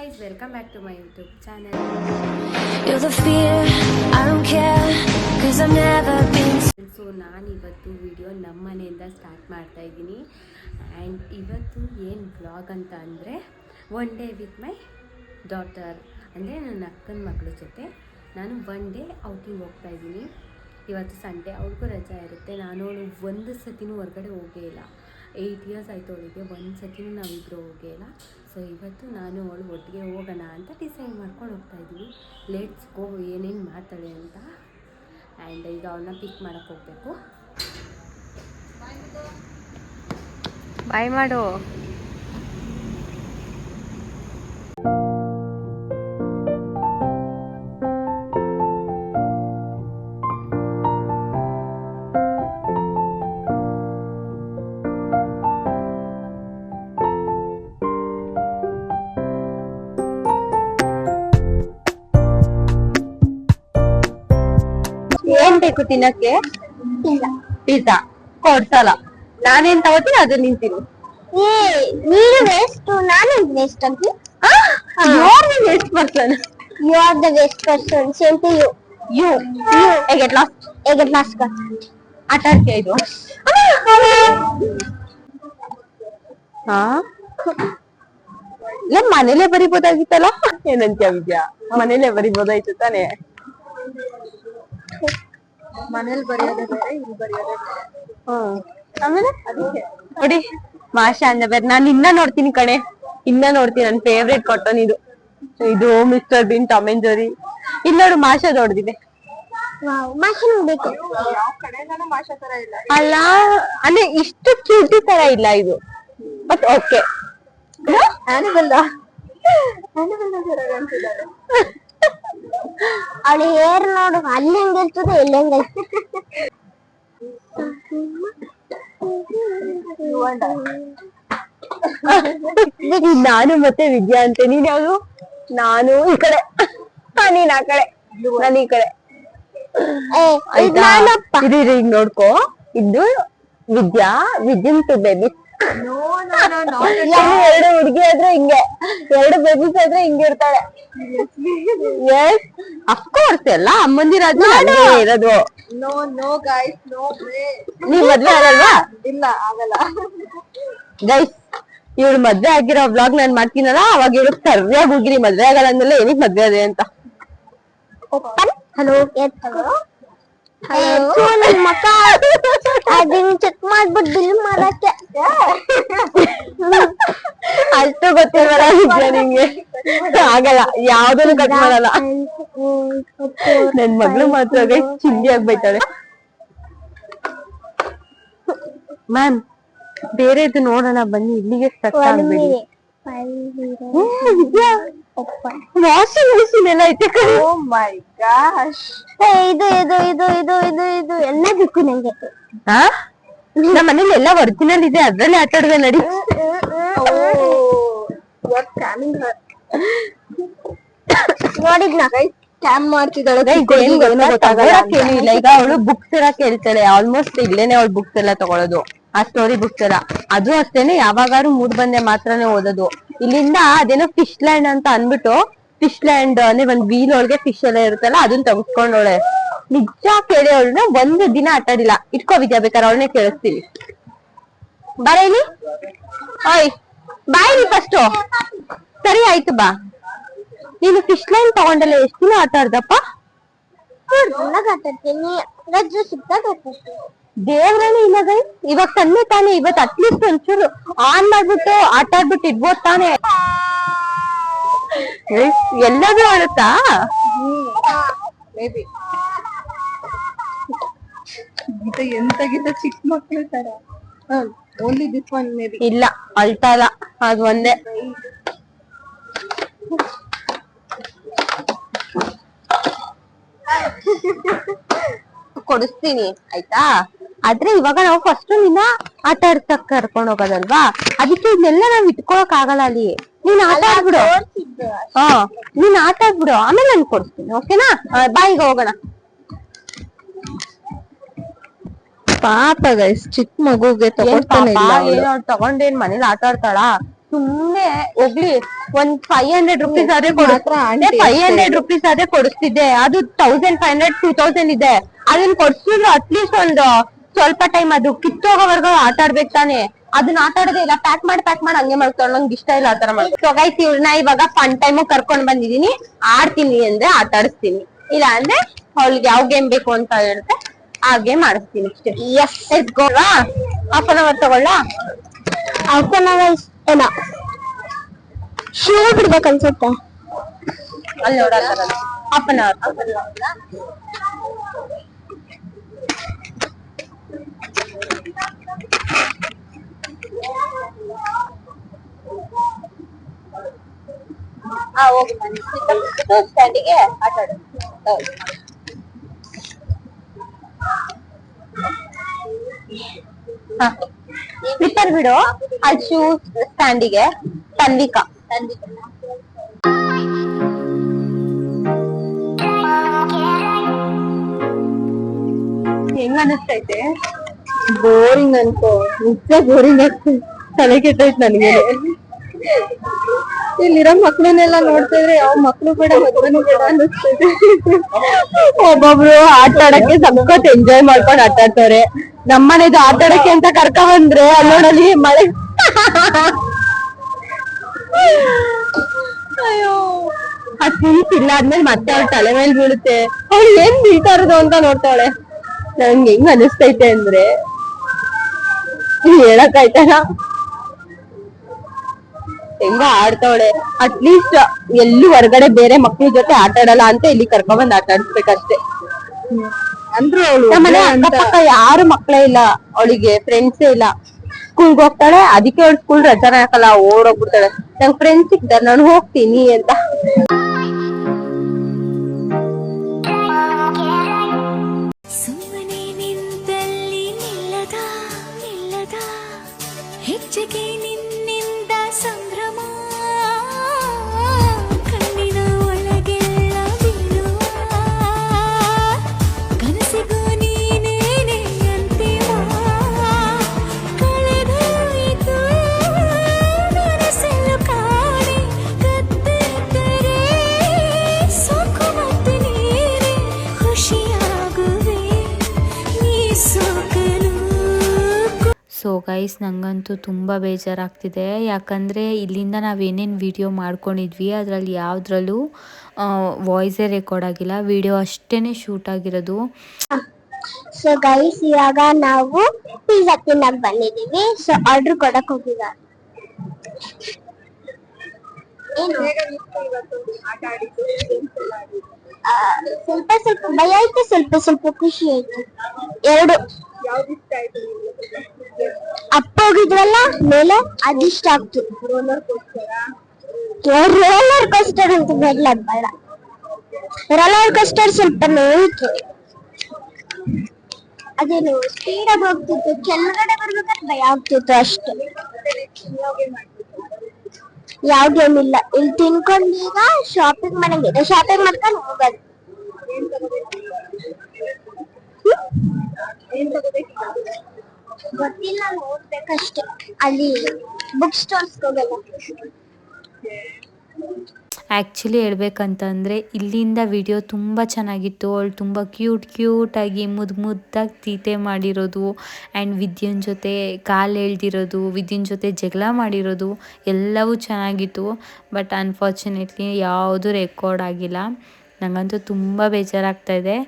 guys, welcome back to my YouTube channel. You're the fear, I don't care, cause I've never been. So ನಾನು ಇವತ್ತು video ನಮ್ಮ ಮನೆಯಿಂದ start ಮಾಡ್ತಾ ಇದ್ದೀನಿ. And ಇವತ್ತು ಏನು ವ್ಲಾಗ್ ಅಂತ ಅಂದರೆ one day with my daughter, ಅಂದರೆ ನನ್ನ ಅಕ್ಕನ ಮಗಳ ಜೊತೆ ನಾನು ಒನ್ ಡೇ ಔಟಿಂಗ್ ಹೋಗ್ತಾ ಇದ್ದೀನಿ. ಇವತ್ತು ಸಂಡೇ, ಅವ್ರಿಗೂ ರಜಾ ಇರುತ್ತೆ. ನಾನು ಒಂದು ಸತಿನೂ ಹೊರಗಡೆ ಹೋಗೇ ಇಲ್ಲ. 8 years ಆಯಿತು ಅವಳಿಗೆ, ಒಂದು ಸತಿನೂ ನಾವಿಬ್ಬರು ಹೋಗೇ ಇಲ್ಲ. ಸೊ ಇವತ್ತು ನಾನು ಅವಳು ಒಟ್ಟಿಗೆ ಹೋಗೋಣ ಅಂತ ಡಿಸೈಡ್ ಮಾಡ್ಕೊಂಡು ಹೋಗ್ತಾ ಇದ್ದೀವಿ. ಲೆಟ್ಸ್ ಗೋ, ಏನೇನು ಮಾಡ್ತಾಳೆ ಅಂತ. ಆ್ಯಂಡ್ ಈಗ ಅವನ್ನ ಪಿಕ್ ಮಾಡೋಕ್ಕೆ ಹೋಗಬೇಕು. ಬಾಯ್ ಮಾಡು. ಏನ್ ಬೇಕು ತಿನ್ನಕ್ಕೆ? ಪಿಜ್ಜಾ ಕೊಡ್ಸಲ್ಲ. ನಾನೇನ್ ತಗೋತೀನಿ ಅದು ನಿಂತೀನಿ. ನೀನು ವೇಸ್ಟ್, ನಾನು ವೇಸ್ಟ್ ಅಂತ. Waste person. You are the waste person. Same to you. You I get lost. I get lost. ಆಟಾಡ್ತೀಯ ಇದು? ಹಾ, ಇಲ್ಲ ಮನೇಲೆ ಬರಿಬೋದಾಗಿತ್ತಲ್ಲ. ಏನಂತೀಯ ವಿದ್ಯಾ? ಮನೇಲೆ ಬರಿಬೋದಾಯ್ತು ತಾನೆ. ಮನೇಲಿ ಬರೆಯೋದೇ ಬೇರೆ, ಇಲ್ಲಿ ಬರೆಯೋದೇ ಬೇರೆ. ಆಮೇಲೆ ಅದಕ್ಕೆ ನೋಡಿ, ಮಾಷಾ ಅಂದ ಬೇರೆ. ನಾನು ಇನ್ನ ನೋಡ್ತೀನಿ ಕಣೆ, ಇನ್ನ ನೋಡ್ತೀನಿ. ನನ್ ಫೇವ್ರೇಟ್ ಕಾಟನ್ ಇದು mister Bean, Tom and Jerry. ಇಲ್ಲಿ ನೋಡು, ಮಾಷಾ ದೊಡ್ಡದಿದೆ. ಅಲ್ಲ ಅಂದ್ರೆ ಇಷ್ಟು ಕ್ಯೂಟಿ ತರ ಇಲ್ಲ ಇದು, ಬಟ್ ಓಕೆ. ಅವಳ ಹೇರ್ ನೋಡು, ಅಲ್ಲಿ ಹೆಂಗಿರ್ತದೆ, ಇಲ್ಲಿ ಹೆಂಗಿರ್ತದೆ. ನಾನು ಮತ್ತೆ ವಿದ್ಯಾ ಅಂತೆ. ನೀನ್ ಯಾವ್ದು? ನಾನು ಈ ಕಡೆ, ನೀನ್ ಆ ಕಡೆ, ನಾನು ಈ ಕಡೆ. ಇದು ಈಗ ನೋಡ್ಕೋ, ಇದು ವಿದ್ಯಾ, ವಿದ್ಯನ್ ಟು ಬೇಬಿ. ಎರಡು ಹುಡುಗಿ ಆದ್ರೆ ಹಿಂಗೆ, ಎರಡು ಬೇಬೀಸ್ ಆದ್ರೆ ಹಿಂಗೆ ಇರ್ತಾಳೆ. ಎಸ್ ಅಫ್ಕೋರ್ಸ್, ಎಲ್ಲ ಅಮ್ಮಂದಿರಾದ್ರೆ ಇರೋದು. ನೀವ್ ಮದ್ವೆ ಆಗಲ್ವಾ? ಇಲ್ಲ ಆಗಲ್ಲ ಗೈಸ್. ಇವ್ಳು ಮದ್ವೆ ಆಗಿರೋ ವ್ಲಾಗ್ ನಾನ್ ಮಾಡ್ತೀನಲ್ಲ, ಅವಾಗ ಇವ್ಳು ಸರಿಯಾಗಿ ಹೋಗಿರಿ ಮದ್ವೆ ಆಗಲ್ಲ ಅಂದ್ಮೇಲೆ ಏನಕ್ ಮದ್ವೆ ಅದೇ ಅಂತ. ಹಲೋ, ನನ್ ಮಕ್ಕ ಅದನ್ನ ಚೆಕ್ ಮಾಡ್ಬಿಟ್ಟು ಬಿಲ್ ಮಾಡಕ್ಕೆ ಅಷ್ಟು ಗೊತ್ತಿಲ್ವಲ್ಲ ವಿದ್ಯಾ ನಿಂಗೆ? ಆಗಲ್ಲ, ಯಾವ್ದನ್ನು ಕಟ್ ಮಾಡಲ್ಲ. ನನ್ ಮಗಳು ಮಾತ್ರ ಚಿಂದಿ ಆಗ್ಬೈತಾಳೆ. ಮ್ಯಾಮ್ ಬೇರೆದು ನೋಡೋಣ ಬನ್ನಿ, ಇಲ್ಲಿಗೆ ಸ್ಟಕ್ ಆಗ್ಬೇಡಿ. ವಾಷಿಂಗ್ ಮಿಷಿನ್ ಎಲ್ಲ ಐತೆ. ಓ ಮೈ ಗಾಶ್, ಇದು ಇದು ಇದು ಇದು ಇದು ಇದು ಎಲ್ಲ ಬೇಕು ನಂಗೆ. ನಮ್ಮ ಮನೇಲಿ ಎಲ್ಲ ಒರಿಜಿನಲ್ ಇದೆ, ಅದ್ರಲ್ಲಿ ಆಟಾಡುವೆ ನಡಿ. ನೋಡಿದ್ನ ಸ್ಕ್ಯಾಮ್ ಮಾಡ್ತಿದ್ದಾಳೆ. ಈಗ ಅವಳು ಬುಕ್ಸ್ ಎಲ್ಲ ಕೇಳ್ತಾಳೆ. ಆಲ್ಮೋಸ್ಟ್ ಇಲ್ಲೇನೆ ಅವಳು ಬುಕ್ಸ್ ಎಲ್ಲ ತಗೊಳ್ಳೋದು, ಆ ಸ್ಟೋರಿ ಬುಕ್ಸ್ ಎಲ್ಲ. ಅದು ಅಷ್ಟೇನೆ, ಯಾವಾಗಾರು ಮೂಡ್ ಬಂದೆ ಮಾತ್ರನೇ ಓದೋದು. ಇಲ್ಲಿಂದ ಅದೇನೋ ಫಿಶ್ ಲ್ಯಾಂಡ್ ಅಂತ ಅನ್ಬಿಟ್ಟು, ಫಿಶ್ ಲ್ಯಾಂಡ್ ಅಂದ್ರೆ ಒಂದ್ ವೀಲ್ ಒಳಗೆ ಫಿಶ್ ಎಲ್ಲ ಇರುತ್ತಲ್ಲ, ಅದನ್ನ ತಗಸ್ಕೊಂಡವಳೆ. ನಿಜ ಕೇಳಿ ಅವಳನ್ನ ಒಂದು ದಿನ ಆಟಾಡಿಲ್ಲ. ಇಟ್ಕೋ ವಿದ್ಯಾ, ಬೇಕಾದ್ರೆ ಅವಳನ್ನೇ ಕೇಳಿಸ್ತೀವಿ. ಬಾರೇಲಿ, ಓಯ್ ಬಾಯಿಲಿ ಫಸ್ಟ್. ಸರಿ ಆಯ್ತು ಬಾ. ನೀನು ಫಿಶ್ ಲೈನ್ ತಗೊಂಡಲ್ಲ, ಎಷ್ಟು ದಿನ ಆಟ ಆಡ್ದಪ್ಪ? ರಜೆ ಸಿಕ್ತಾಗ ದೇವ್ರನೇ ಇಲ್ಲ ಗೈ. ಇವಾಗ ಸಣ್ಣ ತಾನೆ, ಇವತ್ತು ಅಟ್ಲೀಸ್ಟ್ ಒಂಚೂರು ಆನ್ ಮಾಡ್ಬಿಟ್ಟು ಆಟ ಆಡ್ಬಿಟ್ಟು ಇಡ್ಬೋದು ತಾನೆ. ಎಲ್ಲದೂ ಆಡುತ್ತಾ? ಎಂತಾಗಿದ್ದ ಚಿಕ್ಕ ಮಕ್ಳು ತರ. Only this one maybe. ಇಲ್ಲ, ಅಳ್ತಾ ಇಲ್ಲ, ಅದು ಒಂದೇ. ಕೊಡಿಸ್ತೀನಿ ಆಯ್ತಾ. ಆದ್ರೆ ಇವಾಗ ನಾವು ಫಸ್ಟ್ ನಿನ್ನ ಆಟ ಆಡ್ಸಕ್ ಕರ್ಕೊಂಡ್ ಹೋಗೋದಲ್ವಾ, ಅದಕ್ಕೆ ಇದನ್ನೆಲ್ಲ ನಾವ್ ಇಟ್ಕೊಳಕ್ ಆಗಲ್ಲ. ಅಲ್ಲಿ ನೀನ್ ಆಟ ಆಡ್ಬಿಡು. ನೀನ್ ಆಟ ಆಡ್ಬಿಡು, ಆಮೇಲೆ ನಾನು ಕೊಡಿಸ್ತೀನಿ. ಓಕೆನಾ? ಬಾಯಿಗೆ ಹೋಗೋಣ. ಪಾಪ ಗೈಸ್, ಚಿಕ್ಕ ಮಗುಗೆ ತಗೊಂಡೇನ್ ಮನೇಲಿ ಆಟ ಆಡ್ತಾಳ. ಸುಮ್ನೆ ಹೋಗ್ಲಿ ಒಂದ್ 500 rupees ಆದ್ರೆ ಮಾತ್ರ aunty 500 rupees ಆದ್ರೆ ಕೊಡಿಸ್ತಿದ್ದೆ. ಅದು 1500 2000 ಇದೆ. ಅದನ್ನ ಕೊಡ್ಸಿದ್ರು ಅಟ್ಲೀಸ್ಟ್ ಒಂದು ಸ್ವಲ್ಪ ಟೈಮ್ ಅದು ಕಿತ್ತೋಗೋವರೆಗೂ ಆಟ ಆಡ್ಬೇಕು ತಾನೆ. ಅದನ್ನ ಆಟ ಆಡೋದೇ ಇಲ್ಲ, ಪ್ಯಾಕ್ ಮಾಡಿ ಹಂಗೆ ಮಾಡ್ತಾಳೆ. ನಂಗೆ ಇಷ್ಟ ಇಲ್ಲ ಆತರ ಮಾಡಿ. ಸೊ ಗೈಸ್ ಇವ್ರನ್ನ ಇವಾಗ ಫನ್ ಟೈಮ್ ಕರ್ಕೊಂಡ್ ಬಂದಿದೀನಿ. ಆಡ್ತೀನಿ ಅಂದ್ರೆ ಆಟ ಆಡಿಸ್ತೀನಿ, ಇಲ್ಲ ಅಂದ್ರೆ ಅವಳಿಗೆ ಯಾವ ಗೇಮ್ ಬೇಕು ಅಂತ ಹೇಳುತ್ತೆ ಆ ಗೇಮ್ ಆಡಿಸ್ತೀನಿ ಅಷ್ಟೇ. ಎಸ್ಗೋವಾ ಹಾಫ್ ಅನ್ ಅವರ್ ತಗೊಳ್ಳ? ಹಾಫ್ ಅನ್ ಅವರ್ ಏನ ಶೂ ಬಿಡ್ಬೇಕು ಅನ್ಸುತ್ತೆ. ಅಲ್ಲಿ ನೋಡಲ್ಲ ಹಾಫ್ ಅನ್ ಅವರ್. ಹೋಗಿ ಬನ್ನಿ ಸ್ಟ್ಯಾಂಡಿಗೆ ಆಟ ಆಡು. ಸ್ಲಿಪ್ಪರ್ ಬಿಡು, ಅದು ಶೂ ಸ್ಟ್ಯಾಂಡಿಗೆ. ತನ್ವಿಕಾ ಹೆಂಗ ಅನಿಸ್ತೈತೆ? ಬೋರಿಂಗ್ ಅನ್ಕೋ, ನಿಜ ಬೋರಿಂಗ್ ಆಗ್ತದೆ. ತಲೆ ಕೆಟ್ಟೈತ್ ನನ್ಗೆ. ಇಲ್ಲಿರೋ ಮಕ್ಳನ್ನೆಲ್ಲ ನೋಡ್ತಾ ಇದ್ರೆ ಯಾವ ಮಕ್ಳು ಬೇಡ ಮದ್ವೆನೂ ಬೇಡ ಅನ್ನಿಸ್ತೈತೆ. ಒಬ್ಬೊಬ್ರು ಆಟ ಆಡಕ್ಕೆ ಸಖತ್ ಎಂಜಾಯ್ ಮಾಡ್ಕೊಂಡು ಆಟ ಆಡ್ತಾರೆ. ನಮ್ಮನೆದು ಆಟ ಆಡಕ್ಕೆ ಅಂತ ಕರ್ಕ ಬಂದ್ರೆ ಅಲ್ಲೋಡಲ್ಲಿ ಮಳೆ. ಅಯ್ಯೋ ಅದ್ ಇಲ್ಲ ಆದ್ಮೇಲೆ ಮತ್ತೆ ಅವ್ಳ ತಲೆ ಮೇಲೆ ಬೀಳುತ್ತೆ. ಅವ್ಳು ಏನ್ ಬೀಳ್ತಾ ಇರೋದು ಅಂತ ನೋಡ್ತಾಳೆ. ನಂಗೆ ಹೆಂಗ್ ಅನಿಸ್ತೈತೆ ಅಂದ್ರೆ ಹೇಳಕ್ಕಾಯ್ತಲ್ಲ. ಹೆಂಗ ಆಡ್ತಾವಳೆ. ಅಟ್ಲೀಸ್ಟ್ ಎಲ್ಲೂ ಹೊರಗಡೆ ಬೇರೆ ಮಕ್ಳ ಜೊತೆ ಆಟ ಆಡಲ್ಲ ಅಂತ ಇಲ್ಲಿ ಕರ್ಕೊಂಡ್ಬಂದ್ ಆಟ ಆಡಿಸ್ಬೇಕಷ್ಟೇ. ಅಂದ್ರು ಅವಳು ನಮ್ಮನೆ ಅಕ್ಕಪಕ್ಕ ಯಾರು ಮಕ್ಳೇ ಇಲ್ಲ, ಅವಳಿಗೆ ಫ್ರೆಂಡ್ಸೇ ಇಲ್ಲ. ಸ್ಕೂಲ್ಗೆ ಹೋಗ್ತಾಳೆ, ಅದಕ್ಕೆ ಅವಳು ಸ್ಕೂಲ್ ರಜಾನ ಹಾಕಲ್ಲ, ಓಡೋಗ್ಬಿಡ್ತಾಳೆ. ನಂಗ್ ಫ್ರೆಂಡ್ಸ್ ಸಿಗ್ತಾರೆ, ನಾನು ಹೋಗ್ತೀನಿ ಅಂತ. ಸುಮ್ಮನೆ ನಿಂತಲ್ಲಿ ನಿಲ್ಲದ ಹೆಚ್ಚಿಗೆ ನಿನ್ನಿಂದ ಸಂಭ್ರಮ ಕಣ್ಣಿನ ಒಳಗೆಲ್ಲ ಬೀಳುವ ಕನಸಿಗೂ ನೀನೇನೆ ಅಂತಿಮ ಕಳೆದೋಯಿತು ಮನಸ್ಸೆಲ್ಲ ಕಾಣೆ ಕತ್ತರೆ ಸೋಕು ಮತ್ತೆ ನೀನೆ ಖುಷಿಯಾಗುವೆ ನೀ ಸೋಕಲು. ಸೊ ಗೈಸ್ ನನಗಂತೂ ತುಂಬ ಬೇಜಾರಾಗ್ತಿದೆ. ಯಾಕಂದರೆ ಇಲ್ಲಿಂದ ನಾವೇನೇನು ವಿಡಿಯೋ ಮಾಡ್ಕೊಂಡಿದ್ವಿ ಅದರಲ್ಲಿ ಯಾವುದ್ರಲ್ಲೂ ವಾಯ್ಸೇ ರೆಕಾರ್ಡ್ ಆಗಿಲ್ಲ, ವಿಡಿಯೋ ಅಷ್ಟೇ ಶೂಟ್ ಆಗಿರೋದು. ಸೊ ಗೈಸ್ ಇವಾಗ ನಾವು ಪಿಜ್ಜಾ ತಿನ್ನಕ್ ಬಂದಿದೀವಿ. ಸೊ ಆರ್ಡರ್ ಕೊಡಕ್ ಹೋಗಿದ್ದಾರೆ. ಏನು ಸ್ವಲ್ಪ ಸ್ವಲ್ಪ ಭಯ ಆಯ್ತು, ಸ್ವಲ್ಪ ಸ್ವಲ್ಪ ಖುಷಿ ಆಯ್ತು. ಎರಡು ಅಪ್ಪ ಹೋಗಿದ್ವಲ್ಲ ಮೇಲೆ ಅದಿಷ್ಟ ಆಗ್ತು. ರೋಲರ್ ಕೋಸ್ಟರ್ ಅಂತ ಬೇಡ ಬೇಡ. ರೋಲರ್ ಕೋಸ್ಟರ್ ಸ್ವಲ್ಪ ನೋಯಿತು. ಅದೇನು ಸ್ಪೀಡ್ ಆಗಿ ಹೋಗ್ತಿತ್ತು, ಕೆಳಗಡೆ ಬರ್ಬೇಕಾದ್ರೆ ಭಯ ಆಗ್ತಿತ್ತು ಅಷ್ಟೇ. ಯಾವ ಗೇಮ್ ಇಲ್ಲ. ಇಲ್ಲಿ ತಿನ್ಕೊಂಡು ಈಗ ಶಾಪಿಂಗ್ ಮಾಡಂಗಿದೆ, ಶಾಪಿಂಗ್ ಮಾಡ್ಕೊಂಡು ಹೋಗೋದು. ಗೊತ್ತಿಲ್ಲ, ನೋಡ್ಬೇಕಷ್ಟೇ. ಅಲ್ಲಿ ಬುಕ್ ಸ್ಟಾಲ್ಸ್ ಹೋಗಲ್ಲ. ಆ್ಯಕ್ಚುಲಿ ಹೇಳ್ಬೇಕಂತಂದರೆ ಇಲ್ಲಿಂದ ವಿಡಿಯೋ ತುಂಬ ಚೆನ್ನಾಗಿತ್ತು. ಅವಳು ತುಂಬ ಕ್ಯೂಟಾಗಿ ಮುದ್ದಾಗಿ ತೀಟೆ ಮಾಡಿರೋದು ಆ್ಯಂಡ್ ವಿದ್ಯನ್ ಜೊತೆ ಕಾಲು ಎಳ್ದಿರೋದು, ವಿದ್ಯನ್ ಜೊತೆ ಜಗಳ ಮಾಡಿರೋದು ಎಲ್ಲವೂ ಚೆನ್ನಾಗಿತ್ತು. ಬಟ್ ಅನ್ಫಾರ್ಚುನೇಟ್ಲಿ ಯಾವುದೂ ರೆಕಾರ್ಡ್ ಆಗಿಲ್ಲ. ನನಗಂತೂ ತುಂಬ ಬೇಜಾರಾಗ್ತಾಯಿದೆ.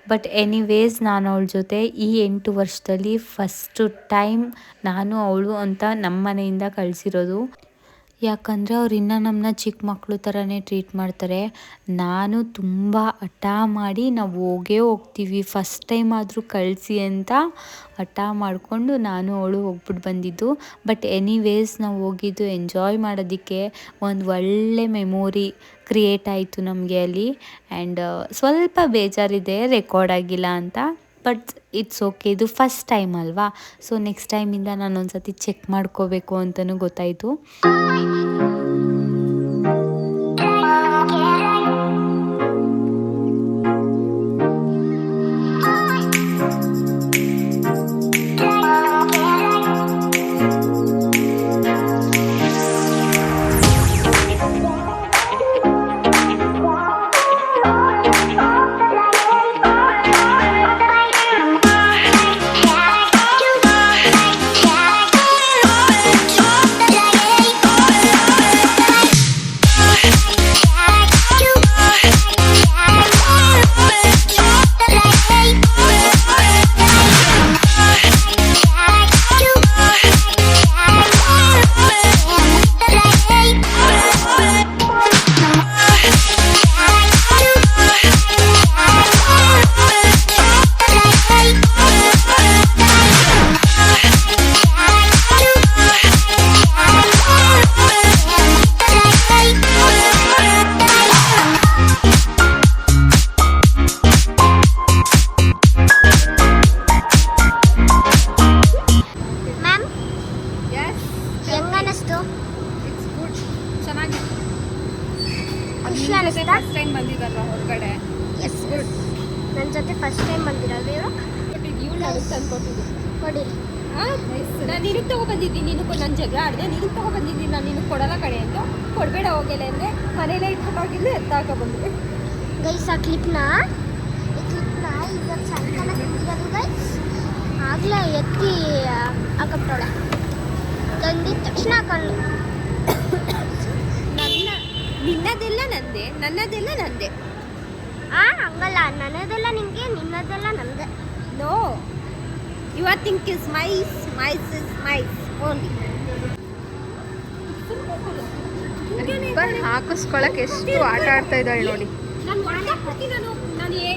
ಬಟ್ ಎನಿವೇಸ್ ನಾನು ಅವಳ ಜೊತೆ ಈ 8 ವರ್ಷದಲ್ಲಿ ಫಸ್ಟು ಟೈಮ್ ನಾನು ಅವಳು ಅಂತ ನಮ್ಮ ಮನೆಯಿಂದ ಕಳಿಸಿರೋದು. ಯಾಕಂದರೆ ಅವ್ರು ಇನ್ನೂ ನಮ್ಮನ್ನ ಚಿಕ್ಕ ಮಕ್ಕಳು ಥರನೇ ಟ್ರೀಟ್ ಮಾಡ್ತಾರೆ. ನಾನು ತುಂಬ ಹಠ ಮಾಡಿ ನಾವು ಹೋಗ್ತೀವಿ ಫಸ್ಟ್ ಟೈಮ್ ಆದರೂ ಕಳಿಸಿ ಅಂತ ಹಠ ಮಾಡಿಕೊಂಡು ನಾನು ಅವಳು ಹೋಗ್ಬಿಟ್ಟು ಬಂದಿದ್ದು. ಬಟ್ ಎನಿವೇಸ್ ನಾವು ಹೋಗಿದ್ದು ಎಂಜಾಯ್ ಮಾಡೋದಕ್ಕೆ. ಒಂದು ಒಳ್ಳೆ ಮೆಮೊರಿ ಕ್ರಿಯೇಟ್ ಆಯಿತು ನಮಗೆ ಅಲ್ಲಿ. ಆ್ಯಂಡ್ ಸ್ವಲ್ಪ ಬೇಜಾರಿದೆ ರೆಕಾರ್ಡ್ ಆಗಿಲ್ಲ ಅಂತ. ಬಟ್ ಇಟ್ಸ್ ಓಕೆ, ಇದು ಫಸ್ಟ್ ಟೈಮ್ ಅಲ್ವಾ. ಸೊ ನೆಕ್ಸ್ಟ್ ಟೈಮಿಂದ ನಾನು ಒಂದು ಸತಿ ಚೆಕ್ ಮಾಡ್ಕೋಬೇಕು ಅಂತಲೂ ಗೊತ್ತಾಯಿತು. ಖುಷಿ ಅನಿಸ್ತಾ? ಫಸ್ಟ್ ಟೈಮ್ ಬಂದಿದ್ದಾರಲ್ಲ ಹೊರಗಡೆ. Yes good. ನನ್ನ ಜೊತೆ ಫಸ್ಟ್ ಟೈಮ್ ಬಂದಿರಲ್ವ ಇವರು? ಇವ್ಳು ನನಗೆ ತಂದ್ಕೊಟ್ಟಿದ್ದು. ಕೊಡಿರಿ. ನಾನು ನಿನಗೆ ತೊಗೊಬಂದಿದ್ದೀನಿ, ನಿನಗೂ ನನ್ನ ಜಗಳ ಆಡಿದೆ, ನಿನಗೆ ತೊಗೊಬಂದಿದ್ದೀನಿ, ನಾನು ನಿನಗೆ ಕೊಡಲ್ಲ ಕಡೆ ಅಂತ. ಕೊಡಬೇಡ ಹೋಗಿಲ್ಲ ಅಂದರೆ ಮನೇಲೇ ಇಟ್ಕೊಂಡೋಗಿದ್ದು ಎತ್ತಾಕ ಬಂದೆ. ಗೈಸ್ ಈ ಕ್ಲಿಪ್ನ ಇವತ್ತು ಸಾಯಂಕಾಲ ಕೊಟ್ಟಿರೋದು ಗೈಸ್. ಆಗಲೇ ಎತ್ತಿ ಹಾಕಪ್ಟೋಳೆ ತಂದಿದ ತಕ್ಷಣ ಹಾಕೊಂಡು ನಿನ್ನದೆಲ್ಲ ನಂದೆ, ನನ್ನದೆಲ್ಲ ನಂದೆ. ಹಂಗಲ್ಲ, ನನ್ನದೆಲ್ಲ ನಿಮಗೆ, ನಿನ್ನದೆಲ್ಲ ನಮ್ಮದೇ. No, your thing is mine's, mine's is mine's only. ಹಾಕಿಸ್ಕೊಳಕ್ಕೆ ಎಷ್ಟು ಆಟ ಆಡ್ತಾ ಇದ್ದಾಳೆ ನೋಡಿ. ನಾನು ಹೊರಟಾಕ್ಬಿಡ್ತೀನಿ.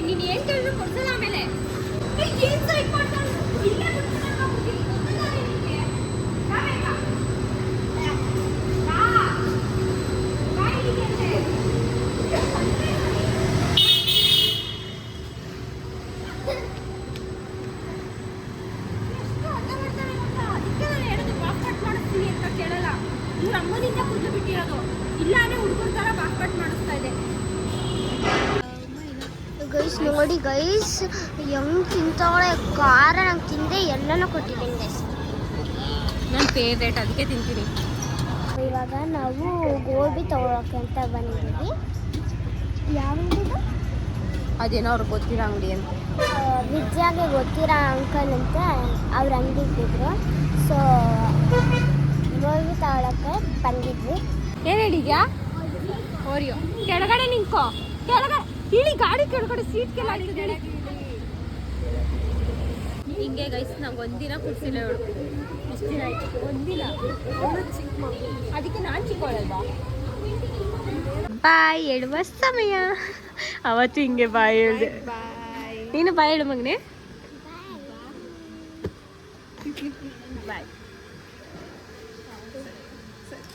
ನೀನು ಏನು ಕೇಳಿದ್ರು ಕೊಡ್ಸಲ್ಲ. ಆಮೇಲೆ ಏನು ಸೈಡ್ ಮಾಡ್ತಾಳೆ ಇಲ್ಲೇ ಬಿಡ್ತೀನಿ ಹೋಗ್ಬಿಡ್ತೀನಿ. ಗೊತ್ತಿಲ್ಲ ನಿನಗೆ? ಬಾ ಬೇಗ. ಬಾ. ಬಾ ಇಲ್ಲಿಗೆ ಅಂತೆ. ಎಷ್ಟು ಅಡ್ಡ ಮಾಡ್ತಾಳೆ ಗೊತ್ತಾ? ಅದಕ್ಕೆ ನಾನು ಹೇಳೋದು ಬಾಕ್ ಕಟ್ ಮಾಡಿಸ್ತೀನಿ ಅಂತ ಕೇಳಲ್ಲ. ಇವ್ರ ಅಮ್ಮನಿಂದ ಕುದ್ದು ಬಿಟ್ಟಿರೋದು. ಇಲ್ಲ ಅಂದರೆ ಹುಡುಗರ ಥರ ಬಾಕ್ ಕಟ್ ಮಾಡಿಸ್ತಾ ಇದೆ. ಗೈಸ್ ನೋಡಿ ಗೈಸ್, ಹೆಂಗೆ ತಿಂತಾವಳೆ. ಖಾರ ನಂಗೆ ತಿಂದೆ ಎಲ್ಲನೂ ಕೊಟ್ಟಿದ್ದೀನಿ ಗೈಸ್. ನನ್ನ ಫೇವ್ರೇಟ್, ಅದಕ್ಕೆ ತಿಂತೀನಿ. ಇವಾಗ ನಾವು ಗೋಬಿ ತಗೊಳಕ್ಕೆ ಅಂತ ಬಂದಿದ್ದೀವಿ. ಯಾವ ಅಂಗಡಿದು? ಅದೇನೋ ಅವ್ರಿಗೆ ಗೊತ್ತಿರೋ ಅಂಗಡಿ ಅಂತ. ವಿದ್ಯಾಗೆ ಗೊತ್ತಿರೋ ಅಂಕಲ್ ಅಂತ ಅವ್ರ ಅಂಗಡಿಗೆ ಇದ್ರು. ಸೊ ಗೋಬಿ ತಗೊಳಕ್ಕೆ ಬಂದಿದ್ವಿ. ಏನು ಹೇಳಿದ್ಯಾ? ಓರಿಯೋ. ಕೆಳಗಡೆ ನಿಂತ್ಕೋ, ಕೆಳಗಡೆ ಇಳಿ, ಗಾಡಿ ಕೆಳಗಡೆ ಸೀಟ್ಗೆಲ್ಲ ಹಾಕಿದ್ದೇನೆ. ಹಿಂಗೆ ಗೈಸ್, ನಂಗೆ ಒಂದಿನ ಕುಡ್ಸಿಲ್ಲ ಇವಳು. ಇಷ್ಟು ದಿನ ಆಯ್ತು ಒಂದಿನ. ಚಿಕ್ಕ ಮಗು, ಅದಕ್ಕೆ ನಾನು ಚಿಕ್ಕವಳಲ್ವಾ. ಬಾಯ್ ಹೇಳುವ ಸಮಯ. ಅವತ್ತು ಹಿಂಗೆ ಬಾಯ್ ಹೇಳಿದೆ. ನೀನು ಬಾಯ್ ಹೇಳು ಮಗನೇ. ಬಾಯ್.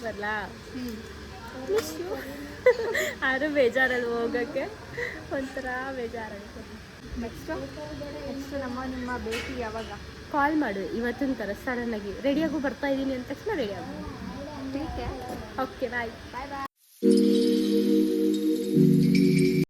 ಬರ್ಲಾ? ಆದ್ರೂ ಬೇಜಾರಲ್ಲ ಹೋಗೋಕ್ಕೆ, ಒಂಥರ ಬೇಜಾರಾಗುತ್ತೆ. ನೆಕ್ಸ್ಟು ನಿಮ್ಮ ಭೇಟಿ ಯಾವಾಗ? ಕಾಲ್ ಮಾಡು ಇವತ್ತಿನ ಥರ ಸಡನ್ನಾಗಿ. ರೆಡಿಯಾಗೂ ಬರ್ತಾ ಇದ್ದೀನಿ ಅಂದ ತಕ್ಷಣ ರೆಡಿ ಆಗು. Okay bye. ಬಾಯ್ ಬಾಯ್.